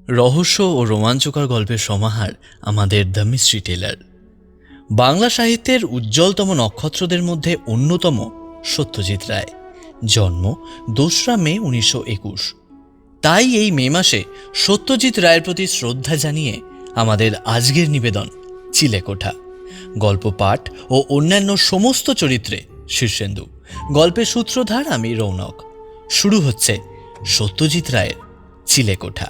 রহস্য ও রোমাঞ্চকর গল্পের সমাহার আমাদের দ্য মিস্ট্রি টেলার। বাংলা সাহিত্যের উজ্জ্বলতম নক্ষত্রদের মধ্যে অন্যতম সত্যজিৎ রায়। জন্ম 2রা মে 1921। তাই এই মে মাসে সত্যজিৎ রায়ের প্রতি শ্রদ্ধা জানিয়ে আমাদের আজকের নিবেদন চিলেকোঠা। গল্প পাঠ ও অন্যান্য সমস্ত চরিত্রে শীর্ষেন্দু, গল্পের সূত্রধার আমি রৌনক। শুরু হচ্ছে সত্যজিৎ রায়ের চিলেকোঠা।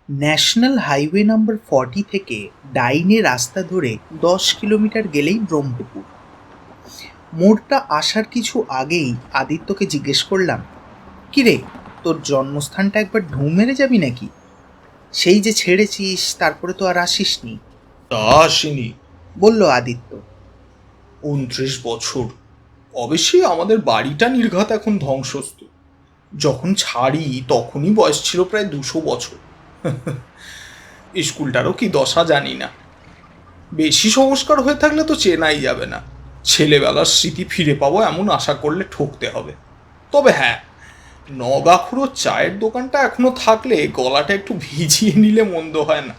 ন্যাশনাল হাইওয়ে নম্বর 40 থেকে ডাইনে রাস্তা ধরে 10 কিলোমিটার গেলেই ব্রহ্মপুর। মোড়টা আসার কিছু আগেই আদিত্যকে জিজ্ঞেস করলাম, কিরে, তোর জন্মস্থানটা একবার ঢুঁ মেরে যাবি নাকি? সেই যে ছেড়েছিস, তারপরে তো আর আসিসনি। তা আসেনি, বলল আদিত্য। 29 বছর। অবশ্যই আমাদের বাড়িটা নির্ঘাত এখন ধ্বংসস্তূপ। যখন ছাড়ি তখনই বয়স ছিল প্রায় 200 বছর। স্কুলটারও কি দশা জানি না। বেশি সংস্কার হয়ে থাকলে তো চেনাই যাবে না। ছেলেবেলার স্মৃতি ফিরে পাবো এমন আশা করলে ঠকতে হবে। তবে হ্যাঁ, নগাখুড়ো চায়ের দোকানটা এখনো থাকলে গলাটা একটু ভিজিয়ে নিলে মন্দ হয় না।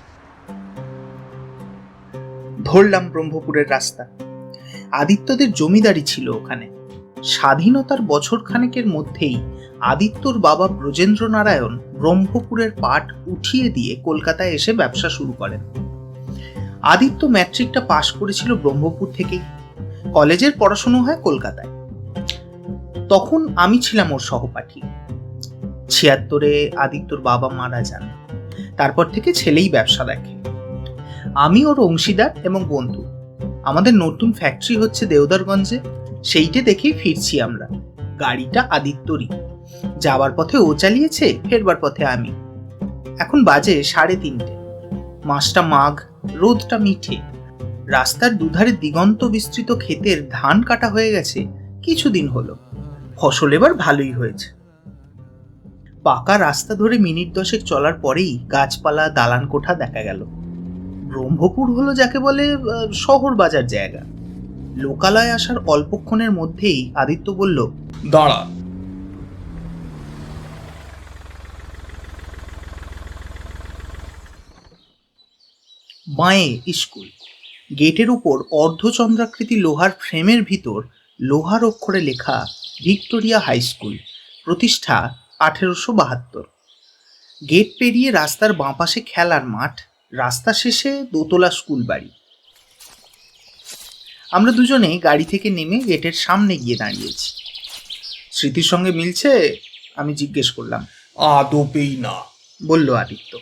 ধরলাম ব্রহ্মপুরের রাস্তা। আদিত্যদের জমিদারি ছিল ওখানে। স্বাধীনতার বছর খানেকের মধ্যেই আদিত্যর বাবা ব্রজেন্দ্র নারায়ণ ব্রহ্মপুরের পাট উঠিয়ে দিয়ে কলকাতায় এসে ব্যবসা শুরু করেন। আদিত্য ম্যাট্রিকটা পাশ করেছিল ব্রহ্মপুর থেকেই। কলেজের পড়াশুনো হয় কলকাতায়। তখন আমি ছিলাম ওর সহপাঠী। 76-এ আদিত্যর বাবা মারা যান। তারপর থেকে ছেলেই ব্যবসা দেখে। আমি ওর অংশীদার এবং বন্ধু। আমাদের নতুন ফ্যাক্টরি হচ্ছে দেওদারগঞ্জে, সেইটে দেখেই ফিরছি আমরা। গাড়িটা আদিত্যরই। যাবার পথে ও চালিয়েছে, ফেরবার পথে আমি। এখন বাজে 3:30। মাসটা মাঘ, রোদটা মিঠে। রাস্তার দুধারে দিগন্ত বিস্তৃত ক্ষেতের ধান কাটা হয়ে গেছে কিছুদিন হলো। ফসল এবার ভালোই হয়েছে। পাকা রাস্তা ধরে মিনিট 10 চলার পরেই গাছপালা, দালান কোঠা দেখা গেল। ব্রহ্মপুর হলো যাকে বলে শহর বাজার জায়গা। লোকালয়ে আসার অল্পক্ষণের মধ্যেই আদিত্য বলল, দাঁড়া। বাঁয়ে স্কুল। গেটের উপর অর্ধচন্দ্রাকৃতি লোহার ফ্রেমের ভিতর লোহার অক্ষরে লেখা ভিক্টোরিয়া হাই স্কুল, প্রতিষ্ঠা 1872। গেট পেরিয়ে রাস্তার বাঁ পাশে খেলার মাঠ, রাস্তা শেষে দোতলা স্কুল বাড়ি। আমরা দুজনে গাড়ি থেকে নেমে গেটের সামনে গিয়ে দাঁড়িয়েছি। স্মৃতির সঙ্গে মিলছে? আমি জিজ্ঞেস করলাম। আদপেই না, বলল আদিত্য।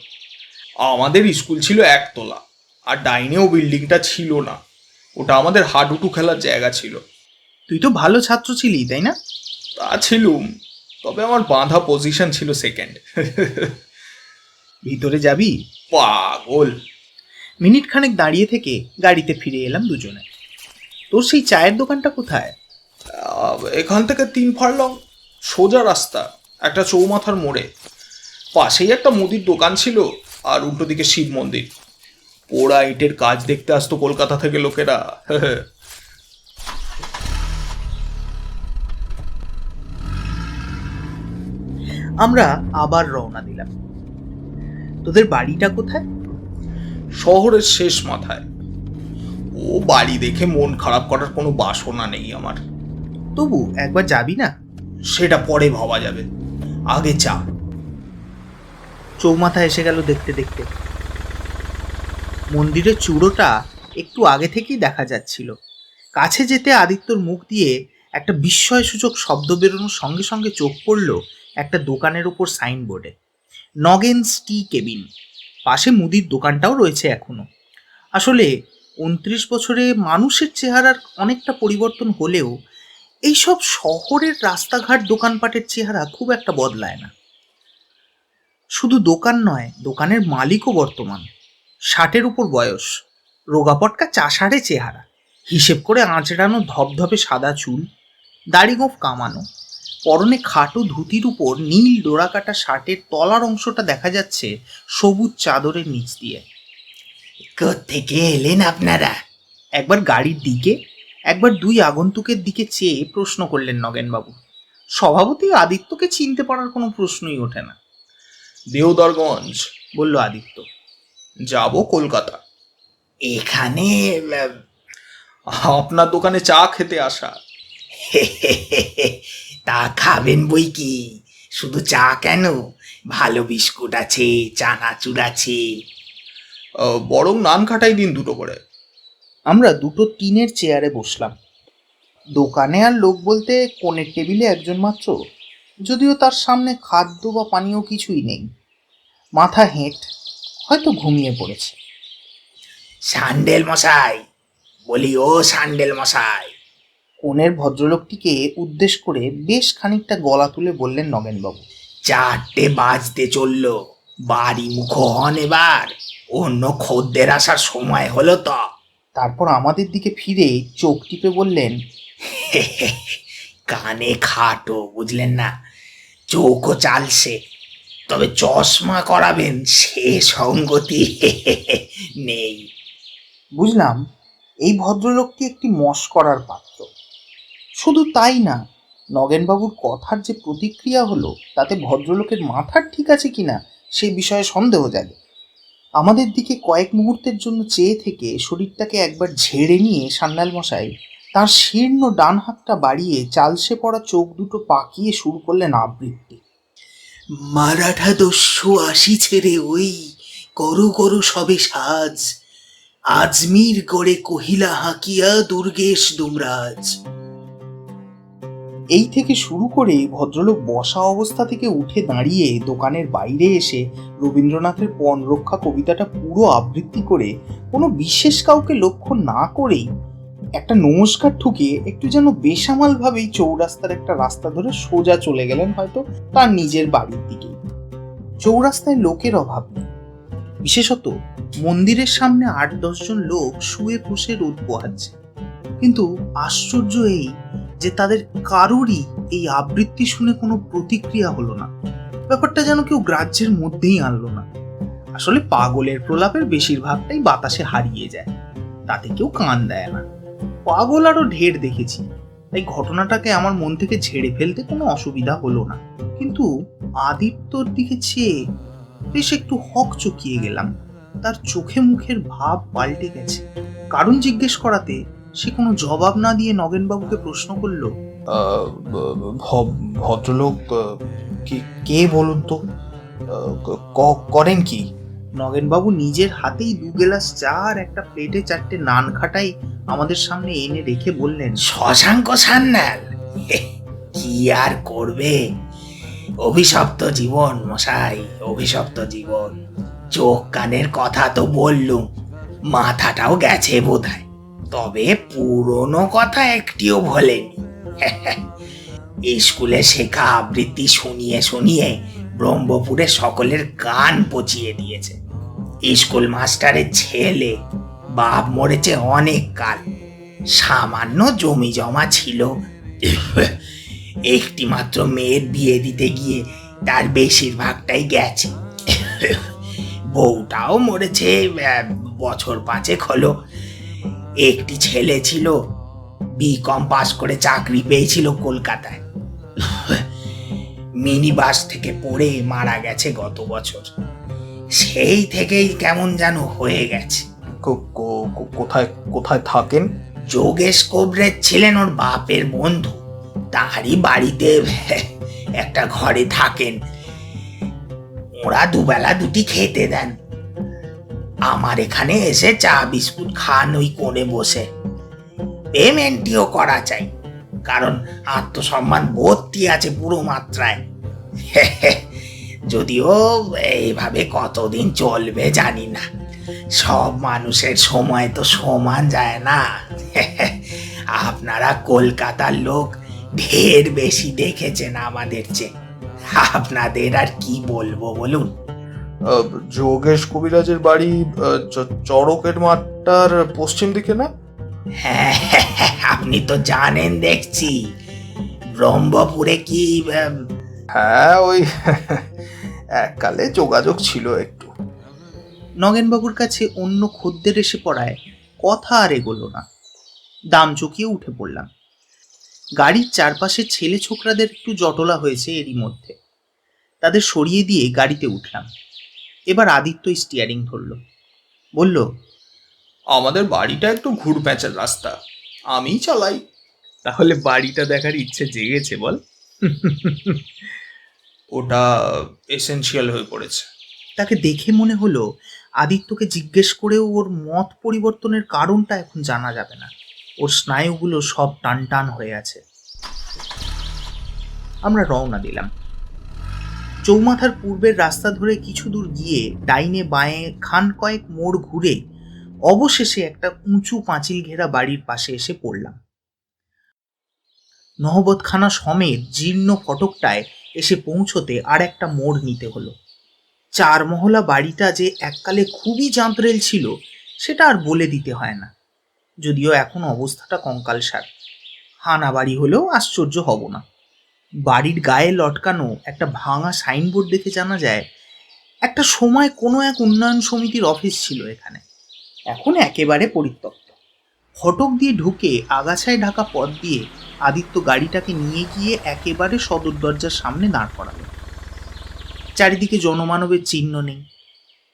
আমাদের স্কুল ছিল একতলা, আর ডাইনেও বিল্ডিংটা ছিল না। ওটা আমাদের হাডুডু খেলার জায়গা ছিল। তুই তো ভালো ছাত্র ছিলি, তাই না? তা ছিলুম, তবে আমার বাঁধা পজিশন ছিল সেকেন্ড। ভিতরে যাবি? পাগল। মিনিট খানেক দাঁড়িয়ে থেকে গাড়িতে ফিরে এলাম দুজনে। তোর সেই চায়ের দোকানটা কোথায়? এখান থেকে 3 ফার্লং সোজা রাস্তা, একটা চৌমাথার মোড়ে। পাশেই একটা মুদির দোকান ছিল, আর উল্টো দিকে শিব মন্দির। পোড়া ইটের কাজ দেখতে আসতো কলকাতা থেকে লোকেরা। আমরা আবার রওনা দিলাম। তোদের বাড়িটা কোথায়? শহরের শেষ মাথায়। ও বাড়ি দেখে মন খারাপ করার কোনো বাসনা নেই আমার। তবু একবার যাবি না? সেটা পরে ভাবা যাবে, আগে চা। চৌমাথা এসে গেল দেখতে দেখতে। মন্দিরের চূড়োটা একটু আগে থেকেই দেখা যাচ্ছিল। কাছে যেতে আদিত্যর মুখ দিয়ে একটা বিস্ময়সূচক শব্দ বেরোনোর সঙ্গে সঙ্গে চোখ পড়ল একটা দোকানের ওপর সাইনবোর্ডে, নগেনস টি কেবিন। পাশে মুদির দোকানটাও রয়েছে এখনো। আসলে 29 বছরে মানুষের চেহারার অনেকটা পরিবর্তন হলেও এইসব শহরের রাস্তাঘাট দোকানপাটের চেহারা খুব একটা বদলায় না। শুধু দোকান নয়, দোকানের মালিকও বর্তমান। 60-এর উপর বয়স, রোগাপটকা চাষাড়ে চেহারা, হিসেব করে আঁচড়ানো ধপধপে সাদা চুল, দাড়ি গোঁফ কামানো। পরনে খাটো ধুতির উপর নীল ডোরাকাটা শার্টের তলার অংশটা দেখা যাচ্ছে সবুজ চাদরের নিচ দিয়ে। কোত্থেকে এলেন আপনারা? একবার গাড়ির দিকে, একবার দুই আগন্তুকের দিকে চেয়ে প্রশ্ন করলেন নগেনবাবু। স্বভাবতই আদিত্যকে চিনতে পারার কোনো প্রশ্নই ওঠে না। দেওদারগঞ্জ। বলল আদিত্য। যাব কলকাতা। এখানে আপনার দোকানে চা খেতে আসা। তা খাবেন বই কি, শুধু চা কেন, ভালো বিস্কুট আছে, চানাচুর আছে। বরং নান খাটাই দিন দুটো করে। আমরা দুটো টিনের চেয়ারে বসলাম। দোকানে আর লোক বলতে কোণের টেবিলে একজন মাত্র, যদিও তার সামনে খাদ্য বা পানীয় কিছুই নেই। মাথা হেঁট, হয়তো ঘুমিয়ে পড়েছে। সান্ডেল মশাই, বলি ও সান্ডেল মশাই। কোণের ভদ্রলোকটিকে উদ্দেশ করে বেশ খানিকটা গলা তুলে বললেন নগেনবাবু। 4টে বাজতে চললো, বাড়ি মুখ হন এবার, অন্য খদ্দের আসার সময় হলো তো। তারপর আমাদের দিকে ফিরে চোখ টিপে বললেন, কানে খাটো, বুঝলেন না, চোখও চালছে, তবে চশমা করাবেন সে সঙ্গতি নেই। বুঝলাম এই ভদ্রলোকটি একটি মশকরার পাত্র। শুধু তাই না, নগেনবাবুর কথার যে প্রতিক্রিয়া হলো তাতে ভদ্রলোকের মাথার ঠিক আছে কিনা সে বিষয়ে সন্দেহ জাগে। আমাদের দিকে কয়েক মুহূর্তের জন্য চেয়ে থেকে শরীরটাকে একবার ঝেড়ে নিয়ে সান্যাল মশাই তার শীর্ণ ডান হাতটা বাড়িয়ে চালসে পড়া চোখ দুটো পাকিয়ে শুরু করলেন আবৃত্তি। মারাঠা দস্যু আসিছে রে ওই, করু করু সবে সাজ, আজমির গড়ে কহিলা হাকিয়া দুর্গেশ দুমরাজ। এই থেকে শুরু করে ভদ্রলোক বসা অবস্থা থেকে উঠে দাঁড়িয়ে দোকানের বাইরে এসে রবীন্দ্রনাথের পণ রক্ষা কবিতাটা পুরো আবৃত্তি করে কোনো বিশেষ কাউকে লক্ষ্য না করেই একটা নমস্কার ঠুকে একটু যেন বেসামালভাবেই চৌরাস্তার একটা রাস্তা ধরে সোজা চলে গেলেন হয়তো তার নিজের বাড়ির দিকে। চৌরাস্তায় লোকের অভাব নেই, বিশেষত মন্দিরের সামনে 8-10 জন লোক শুয়ে বসে রোদ পোহাচ্ছে। কিন্তু আশ্চর্য এই যে তাদের কারোরই এই আবৃত্তি শুনে কোনো প্রতিক্রিয়া হলো না। ব্যাপারটা যেন কেউ গ্রাহ্যের মধ্যেই আনলো না। আসলে পাগলের প্রলাপের বেশিরভাগটাই বাতাসে হারিয়ে যায়, তাতে কেউ কান দেয় না। পাগল আরো ঢের দেখেছি, তাই ঘটনাটাকে আমার মন থেকে ঝেড়ে ফেলতে কোনো অসুবিধা হলো না। কিন্তু আদিত্যর দিকে চেয়ে বেশ একটু হক চকিয়ে গেলাম। তার চোখে মুখের ভাব পাল্টে গেছে। কারণ জিজ্ঞেস করাতে সে কোনো জবাব না দিয়ে নগেনবাবুকে প্রশ্ন করল, ভদ্রলোক কে বলুন তো, করেন কি? নগেনবাবু নিজের হাতেই 2 গ্লাস চা আর একটা প্লেটে 4টে নান খাটাই আমাদের সামনে এনে রেখে বললেন, শশাঙ্ক সান্যাল, কি আর করবে, অভিশপ্ত জীবন মশাই, অভিশপ্ত জীবন। চোখ কানের কথা তো বললুম, মাথাটাও গেছে বোধহয়, তবে পুরনো কথা একটিও ভোলেনি। স্কুলে শেখা আবৃত্তি শুনিয়ে শুনিয়ে ব্রহ্মপুরে সকলের কান পচিয়ে দিয়েছে। স্কুল মাস্টারের ছেলে, বাপ মরেছে অনেক কাল, সামান্য জমি জমা ছিল, একটি মাত্র মেয়ের বিয়ে দিতে গিয়ে তার বেশিরভাগটাই গেছে। বউটাও মরেছে বছর 5 হলো। একটি ছেলে ছিল, বিকম পাস করে চাকরি পেয়েছিল কলকাতায়, মিনি বাস থেকে পড়ে মারা গেছে গত বছর। সেই থেকেই কেমন যেন হয়ে গেছে। কোথায় কোথায় থাকেন? যোগেশ কোবরেজ ছিলেন ওর বাপের বন্ধু, তারই বাড়িতে একটা ঘরে থাকেন। ওরা দুবেলা দুটি খেতে দেন। আমার এখানে এসে চা বিস্কুট খান ওই কোণে বসে। পেমেন্টটিও করা চাই, কারণ আত্মসম্মান বোধটি আছে পুরো মাত্রায়। যদিও এইভাবে কতদিন চলবে জানি না, সব মানুষের সময় তো সমান যায় না। আপনারা কলকাতার লোক, ঢের বেশি দেখেছেন আমাদের চেয়ে, আপনাদের আর কি বলবো বলুন। যোগেশ কবিরাজের বাড়ি চড়কের মাঠটার পশ্চিম দিকে না? হ্যাঁ, আপনি তো জানেন দেখছি। ব্রহ্মপুরে কি? হ্যাঁ, ওই এককালে যোগাযোগ ছিল একটু। নগেনবাবুর কাছে অন্য খদ্দের এসে পড়ায় কথা আর এগোলো না। দাম চুকিয়ে উঠে পড়লাম। গাড়ির চারপাশে ছেলে ছোকরাদের একটু জটলা হয়েছে এরই মধ্যে। তাদের সরিয়ে দিয়ে গাড়িতে উঠলাম। এবার আদিত্য স্টিয়ারিং ধরল, বলল, আমাদের বাড়িটা একটু ঘুরপ্যাঁচার রাস্তা, আমিই চালাই। তাহলে বাড়িটা দেখার ইচ্ছে জেগেছে বল? ওটা এসেনশিয়াল হয়ে পড়েছে। তাকে দেখে মনে হলো আদিত্যকে জিজ্ঞেস করেও ওর মত পরিবর্তনের কারণটা এখন জানা যাবে না। ওর স্নায়ুগুলো সব টান টান হয়ে আছে। আমরা রওনা দিলাম। চৌমাথার পূর্বের রাস্তা ধরে কিছু দূর গিয়ে ডাইনে বাঁয়ে খান কয়েক মোড় ঘুরে অবশেষে একটা উঁচু পাঁচিল ঘেরা বাড়ির পাশে এসে পড়লাম। নহবতখানা সমেত জীর্ণ ফটকটায় এসে পৌঁছতে আর একটা মোড় নিতে হলো। 4 মহলা বাড়িটা যে এককালে খুবই জাঁতরেল ছিল সেটা আর বলে দিতে হয় না, যদিও এখন অবস্থাটা কঙ্কালসার। হানা বাড়ি হলেও আশ্চর্য হব না। বাড়ির গায়ে লটকানো একটা ভাঙা সাইনবোর্ড দেখে জানা যায় একটা সময় কোনো এক উন্নয়ন সমিতির অফিস ছিল এখানে। এখন একেবারে পরিত্যক্ত। ফটক দিয়ে ঢুকে আগাছায় ঢাকা পথ দিয়ে আদিত্য গাড়িটাকে নিয়ে গিয়ে একেবারে সদর দরজার সামনে দাঁড় করালো। চারিদিকে জনমানবের চিহ্ন নেই।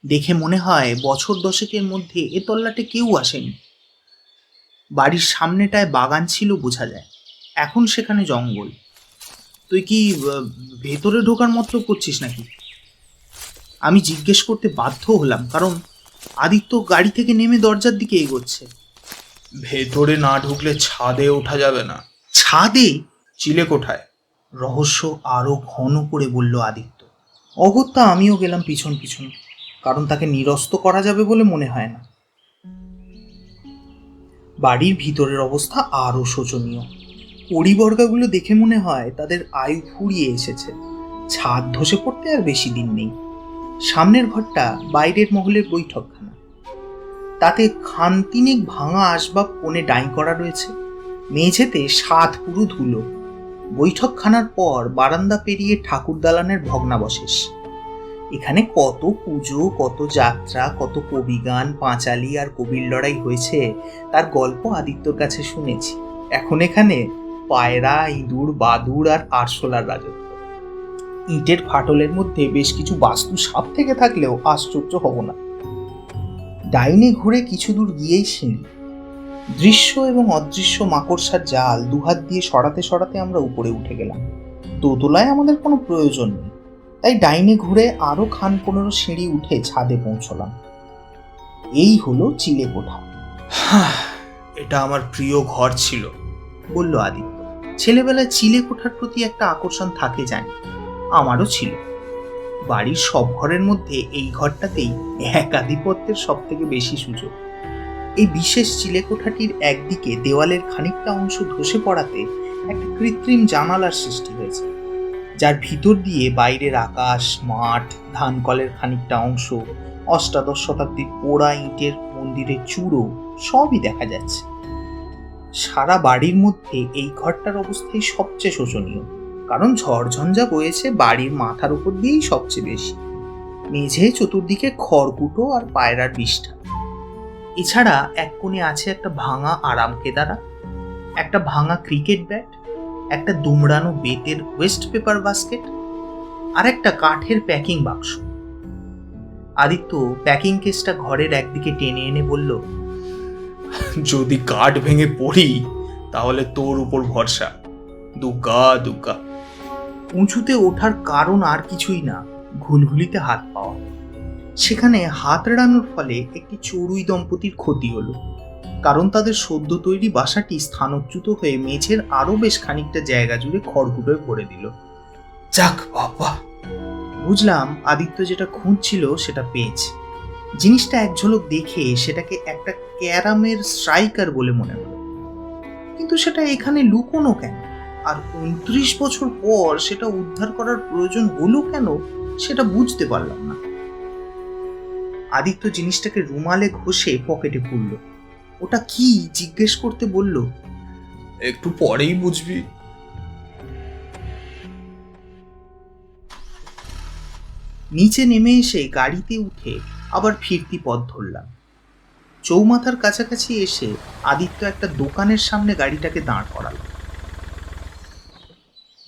দেখে মনে হয় বছর 10 মধ্যে এ তল্লাটে কেউ আসেনি। বাড়ির সামনেটায় বাগান ছিল বোঝা যায়, এখন সেখানে জঙ্গল। তুই কি ভেতরে ঢোকার মতো করছিস নাকি? আমি জিজ্ঞেস করতে বাধ্য হলাম, কারণ আদিত্য গাড়ি থেকে নেমে দরজার দিকে এগোচ্ছে। ভেতরে না ঢুকলে ছাদে ওঠা যাবে না। ছাদে? চিলে কোঠায়। রহস্য আরো ঘন করে বলল আদিত্য। অগত্যা আমিও গেলাম পিছন পিছন, কারণ তাকে নিরস্ত করা যাবে বলে মনে হয় না। বাড়ির ভিতরের অবস্থা আরো শোচনীয়। পরিবর্গাগুলো দেখে মনে হয় তাদের আয়ু ফুরিয়ে এসেছে। ছাদ ধসে পড়তে আর বেশি দিন নেই। সামনের ঘরটা বাইরের মহলের বৈঠকখানা। তাতে খানতিনেক ভাঙা আসবাব কোণে ডাই করা রয়েছে। মেঝেতে 7 পুরু ধুলো। বৈঠকখানার পর বারান্দা পেরিয়ে ঠাকুর দালানের ভগ্নাবশেষ। এখানে কত পুজো, কত যাত্রা, কত কবিগান, পাঁচালি আর কবির লড়াই হয়েছে তার গল্প আদিত্যর কাছে শুনেছি। এখন এখানে পায়রা, ইঁদুর, বাদুড় আর আরশোলার রাজত্ব। ইটের ফাটলের মধ্যে বেশ কিছু বাস্তু সাপ থেকে থাকলেও আশ্চর্য হব না। ডাইনে ঘুরে কিছু দূর গিয়েই সিঁড়ি। দৃশ্য এবং অদৃশ্য মাকড়সার জাল দুহাত দিয়ে সরাতে সরাতে আমরা উপরে উঠে গেলাম। দোতলায় আমাদের কোনো প্রয়োজন নেই, তাই ডাইনে ঘুরে আরো 15 সিঁড়ি উঠে ছাদে পৌঁছলাম। এই হলো চিলে কোঠা। এটা আমার প্রিয় ঘর ছিল, বলল আদিত্য। ছেলেবেলায় চিলে কোঠার প্রতি একটা আকর্ষণ থাকে জানি, আমারও ছিল। বাড়ির সব ঘরের মধ্যে এই ঘরটাতেই একাধিপত্যের সব থেকে বেশি সুযোগ। এই বিশেষ চিলে কোঠাটির একদিকে দেওয়ালের খানিকটা অংশ ধসে পড়াতে একটা কৃত্রিম জানালার সৃষ্টি হয়েছে, যার ভিতর দিয়ে বাইরের আকাশ, মাঠ, ধানকলের খানিকটা অংশ, অষ্টাদশ শতাব্দীর পোড়া ইটের মন্দিরের চূড়ো সবই দেখা যাচ্ছে। সারা বাড়ির মধ্যে এই ঘরটার অবস্থাই সবচেয়ে শোচনীয়, কারণ ঝড়ঝঞ্ঝা বয়েছে বাড়ির মাথার উপর দিয়েই সবচেয়ে বেশি। মেঝে চতুর্দিকে খড়কুটো আর পায়রার বিষ্ঠা। এছাড়া এক কোণে আছে একটা ভাঙা আরাম কেদারা, একটা ভাঙা ক্রিকেট ব্যাট, একটা দুমড়ানো বেতের ওয়েস্ট পেপার বাস্কেট আর একটা কাঠের প্যাকিং বাক্স। আদিত্য প্যাকিং কেসটা ঘরের একদিকে টেনে এনে বলল, যদি কাঠ ভেঙে পড়ি তাহলে তোর উপর ভরসা। দুগ্গা দুগ্গা। উঁচুতে ওঠার কারণ আর কিছুই না, ঘুলঘুলিতে হাত পাওয়া। সেখানে হাত এড়ানোর ফলে একটি চড়ুই দম্পতির ক্ষতি হলো, কারণ তাদের সদ্য তৈরি বাসাটি স্থানচ্যুত হয়ে মেঝের আরো বেশ খানিকটা জায়গা জুড়ে খড়কুটোয় ভরে দিল। যাক বাবা, বুঝলাম আদিত্য যেটা খুঁজছিল সেটা পেয়েছে। জিনিসটা এক ঝলক দেখে সেটাকে একটা ক্যারামের স্ট্রাইকার বলে মনে হলো, কিন্তু সেটা এখানে লুকোনো কেন, আর 29 বছর পর সেটা উদ্ধার করার প্রয়োজন হলো কেন সেটা বুঝতে পারলাম না। আদিত্য জিনিসটাকে রুমালে ঘষে পকেটে পুরল। ওটা কি জিজ্ঞেস করতে বলল, একটু পরেই বুঝবি। নিচে নেমে এসে গাড়িতে উঠে আবার ফিরতি পথ ধরলাম। চৌমাথার কাছাকাছি এসে আদিত্য একটা দোকানের সামনে গাড়িটাকে দাঁড় করালো।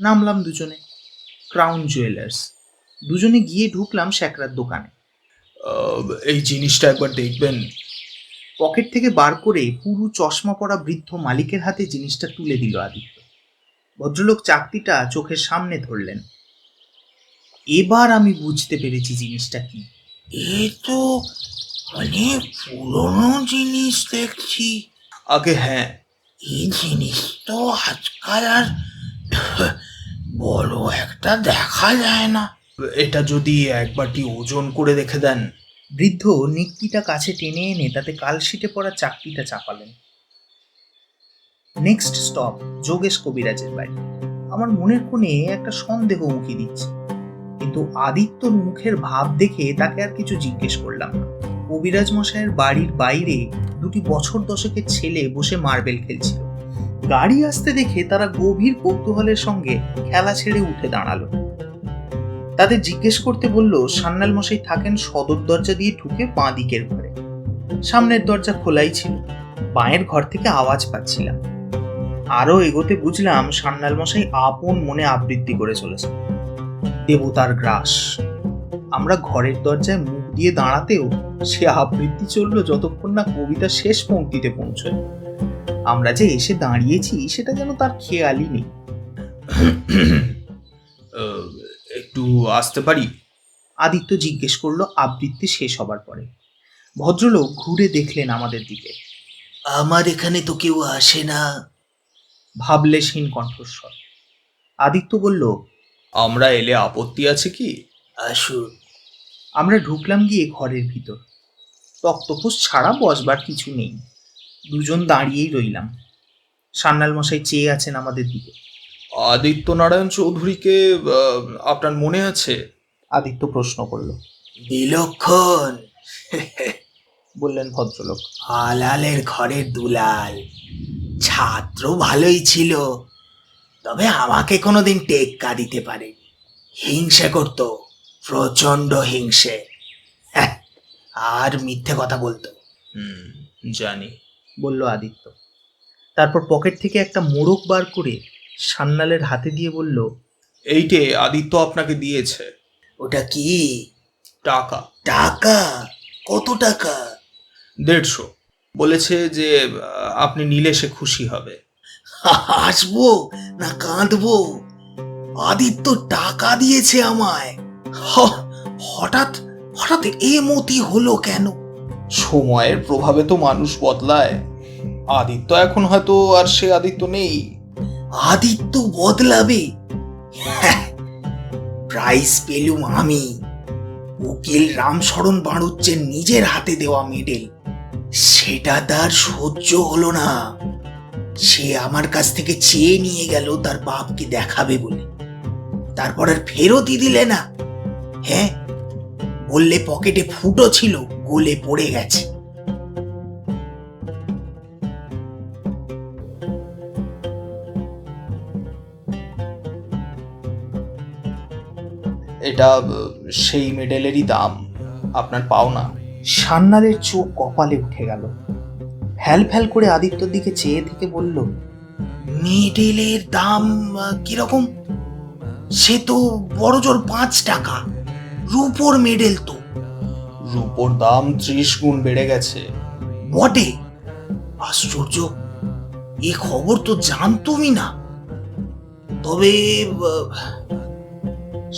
নামলাম দুজনে, ক্রাউন জুয়েলার্স। দুজনে গিয়ে ঢুকলাম শ্যাকরার দোকানে। এই জিনিসটা একবার দেখবেন। পকেট থেকে বার করে পুরু চশমা পরা বৃদ্ধ মালিকের হাতে জিনিসটা তুলে দিল আদিত্য। ভদ্রলোক চাকতিটা চোখের সামনে ধরলেন। এবার আমি বুঝতে পেরেছি জিনিসটা কি। এ তো অনেক পুরনো জিনিস দেখছি। আগে হ্যাঁ, এই জিনিস তো আজকাল আর বড় একটা দেখা যায় না। এটা যদি একবারটি ওজন করে দেখে দেন। বৃদ্ধ নিকটিটা কাছে টেনে এনে তাতে কালশিটে পড়া চাকতিটা চাপালেন। নেক্সট স্টপ যোগেশ কবিরাজের বাড়ি। আমার মনের কোণে একটা সন্দেহ উঁকি দিচ্ছে, কিন্তু আদিত্যর মুখের ভাব দেখে তাকে আর কিছু জিজ্ঞেস করলাম না। কবিরাজ মশাইয়ের বাড়ির বাইরে দুটি বছর দশকের ছেলে বসে মার্বেল খেলছিল। গাড়ি আসতে দেখে তারা গভীর কৌতূহলের সঙ্গে খেলা ছেড়ে উঠে দাঁড়ালো। তাদের জিজ্ঞেস করতে বলল সান্যাল মশাই থাকেন সদর দরজা দিয়ে ঢুকে বাঁ দিকের ঘরে। সামনের দরজা খোলাই ছিল, বাঁয়ের ঘর থেকে আওয়াজ পাচ্ছিলাম। আরো এগোতে বুঝলাম সান্যাল মশাই আপন মনে আবৃত্তি করে চলেছে, দেবতার গ্রাস। আমরা ঘরের দরজায় মুখ দিয়ে দাঁড়াতেও সে আবৃত্তি চললো যতক্ষণ না কবিতা শেষ পংক্তিতে পৌঁছয়। আমরা যে এসে দাঁড়িয়েছি সেটা যেন তার খেয়ালই নেই। একটু আসতে পারি? আদিত্য জিজ্ঞেস করলো আবৃত্তি শেষ হবার পরে। ভদ্রলোক ঘুরে দেখলেন আমাদের দিকে। আমার এখানে তো কেউ আসে না। ভাবলেশহীন কণ্ঠস্বর। আদিত্য বলল, আমরা এলে আপত্তি আছে কি? আসুন। আমরা ঢুকলাম গিয়ে ঘরের ভিতর। তক্তপোষ ছাড়া বসবার কিছু নেই। দুজন দাঁড়িয়েই রইলাম। সান্যাল মশাই চেয়ে আছেন আমাদের দিকে। আদিত্য নারায়ণ চৌধুরীকে আপনার মনে আছে? আদিত্য প্রশ্ন করল। বিলক্ষণ, বললেন ভদ্রলোক। আলালের ঘরের দুলাল। ছাত্র ভালোই ছিল, তবে আমাকে কোনোদিন টেক্কা দিতে পারে। হিংসে করত, প্রচন্ড হিংসে। আর মিথ্যে কথা বলতো। জানি, বলল আদিত্য। তারপর পকেট থেকে একটা মোড়ক বার করে সান্যালের হাতে দিয়ে বলল, এইটে আদিত্য আপনাকে দিয়েছে। ওটা কি? টাকা। টাকা? কত টাকা? 150। বলেছে যে আপনি নিলে সে খুশি হবে। হাসবো না কাঁদবো? আদিত্য টাকা দিয়েছে আমায়? হঠাৎ হঠাৎ এ মতি হলো কেন? সময়ের প্রভাবে তো মানুষ বদলায়। আদিত্য এখন হয়তো আর সে আদিত্য নেই। আদিত্য বদলাবে? প্রাইজ পেলুম আমি, উকিল রামশরণ বাড়ুচ্চের নিজের হাতে দেওয়া মেডেল। সেটা তার সহ্য হলো না। সে আমার কাছ থেকে চেয়ে নিয়ে গেল তার বাপকে দেখাবে বলে। তারপর আর ফেরতই দিলে না। হ্যাঁ, বললে পকেটে ফুটো ছিল, গলে পড়ে গেছে। এটা সেই মেডেলেরই দাম, আপনার পাওনা। সান্যালের চোখ কপালে উঠে গেল। ফ্যাল ফ্যাল করে আদিত্যর দিকে চেয়ে থেকে বলল, মেডেলের দাম কিরকম? সে তো বড় জোর 5 টাকা। রূপোর মেডেল তো। রূপোর দাম 30 গুণ বেড়ে গেছে। বটে? আশ্চর্য, এ খবর তো জানতুমই না। তবে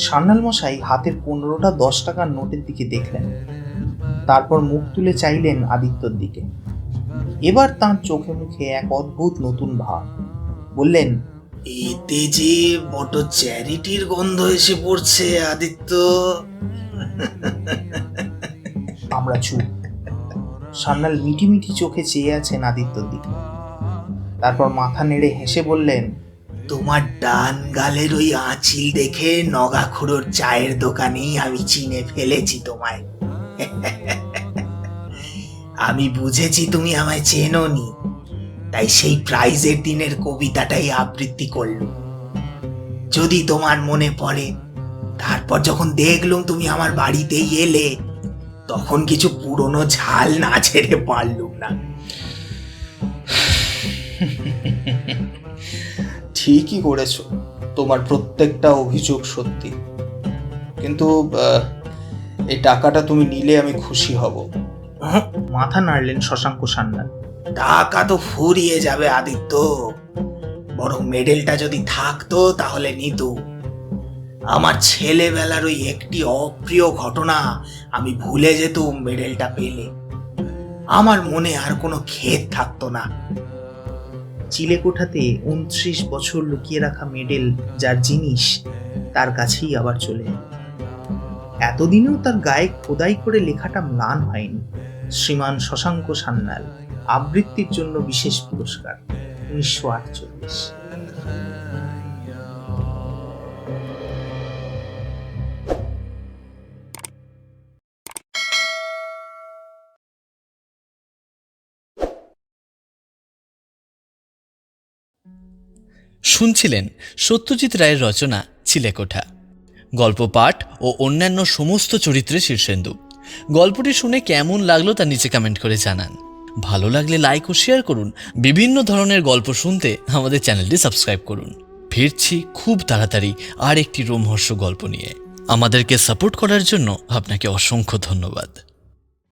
সান্যাল মশাই হাতের 15টা 10 টাকার নোটের দিকে দেখলেন। তারপর মুখ তুলে চাইলেন আদিত্যর দিকে। এবার তাঁর চোখে মুখে এক অদ্ভুত নতুন ভাব। বললেন, এতে যে বড় চ্যারিটির গন্ধ এসে পড়ছে আদিত্য। আমরা চুপ। সান্যাল মিটি মিটি চোখে চেয়ে আছেন আদিত্যর দিকে। তারপর মাথা নেড়ে হেসে বললেন, তোমার ডান গালের ওই আঁচিল দেখে নগাখুড়োর চায়ের দোকানেই আমি চিনে ফেলেছি তোমায়। আমি বুঝেছি তুমি আমায় চেনোনি, তাই সেই প্রাইজের দিনের কবিতাটাই আবৃত্তি করলুম। যদি তোমার মনে পড়ে, তারপর যখন দেখলুম তুমি আমার বাড়িতেই এলে, তখন কিছু পুরনো ঝাল না ছেড়ে পারলুম না। ঠিকই করেছো, তোমার প্রত্যেকটা অভিযোগ সত্যি। কিন্তু এই টাকাটা তুমি নিলে আমি খুশি হব। মাথা নাড়লেন শশাঙ্ক সান্যাল। টাকা তো ফুরিয়ে যাবে আদিত্য, বরং মেডেলটা যদি থাকতো তাহলে নিত। আমার ছেলেবেলার ওই একটি অপ্রিয় ঘটনা আমি ভুলে যেতুম মেডেলটা পেলে। আমার মনে আর কোনো খেদ থাকতো না। চিলেকোঠাতে 29 বছর লুকিয়ে রাখা মেডেল যার জিনিস, তার কাছেই আবার চলে এলো। এতদিনেও তার গায়ে খোদাই করে লেখাটা ম্লান হয়নি, শ্রীমান শশাঙ্ক সান্যাল, আবৃত্তির জন্য বিশেষ পুরস্কার, 1948। শুনছিলেন সত্যজিৎ রায়ের রচনা চিলেকোঠা। গল্প পাঠ ও অন্যান্য সমস্ত চরিত্রে শীর্ষেন্দু। গল্পটি শুনে কেমন লাগলো তা নিচে কমেন্ট করে জানান। ভালো লাগলে লাইক ও শেয়ার করুন। বিভিন্ন ধরনের গল্প শুনতে আমাদের চ্যানেলটি সাবস্ক্রাইব করুন। ফিরছি খুব তাড়াতাড়ি আর একটি রোমহর্ষক গল্প নিয়ে। আমাদেরকে সাপোর্ট করার জন্য আপনাকে অসংখ্য ধন্যবাদ।